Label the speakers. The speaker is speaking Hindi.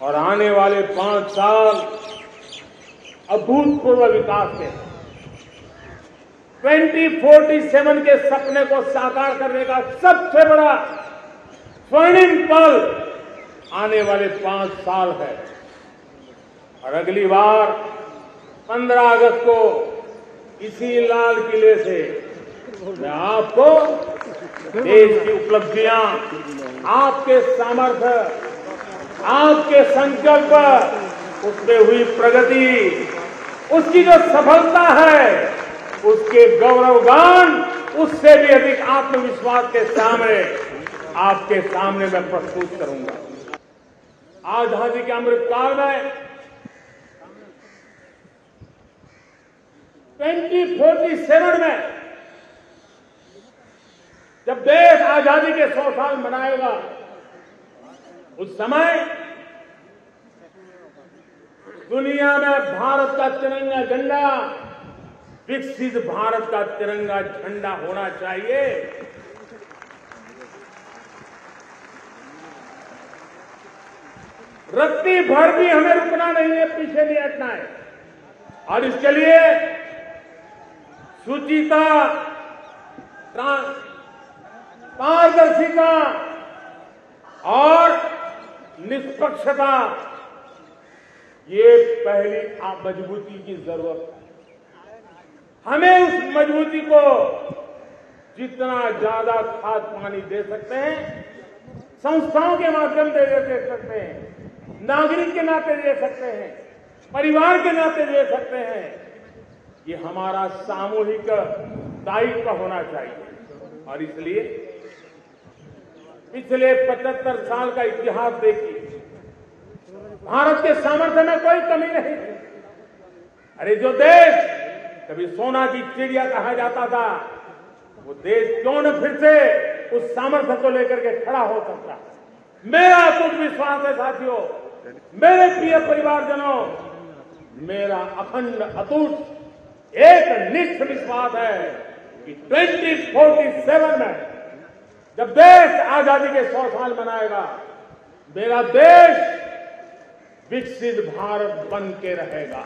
Speaker 1: और आने वाले 5 साल अभूतपूर्व विकास के 2047 के सपने को साकार करने का सबसे बड़ा स्वर्णिम पल आने वाले 5 साल है। और अगली बार 15 अगस्त को इसी लाल किले से मैं आपको देश की उपलब्धियां, आपके सामर्थ्य, आपके संकल्प, उसमें हुई प्रगति, उसकी जो सफलता है, उसके गौरवगान, उससे भी अधिक आत्मविश्वास के सामने आपके सामने मैं प्रस्तुत करूंगा। आजादी के अमृतकाल में 2047 में जब देश आजादी के 100 साल मनाएगा, उस समय दुनिया में भारत का तिरंगा झंडा, विकसित भारत का तिरंगा झंडा होना चाहिए। रत्ती भर भी हमें रुकना नहीं है, पीछे नहीं हटना है। और इसके लिए शुचिता, पारदर्शिता और निष्पक्षता, ये पहली मजबूती की जरूरत है। हमें उस मजबूती को जितना ज्यादा खाद पानी दे सकते हैं, संस्थाओं के माध्यम से दे सकते हैं, नागरिक के नाते दे सकते हैं, परिवार के नाते दे सकते हैं, ये हमारा सामूहिक दायित्व होना चाहिए। और इसलिए पिछले 75 साल का इतिहास देखिए, भारत के सामर्थ्य में कोई कमी नहीं थी। अरे जो देश कभी सोना की चिड़िया कहा जाता था, वो देश क्यों न फिर से उस सामर्थ्य को लेकर के खड़ा हो सकता है। मेरा कुछ विश्वास है साथियों, मेरे प्रिय परिवारजनों, मेरा अखंड अटूट एक निष्ठ विश्वास है कि 2047 में जब देश आजादी के 100 साल मनाएगा, मेरा देश विकसित भारत बन के रहेगा।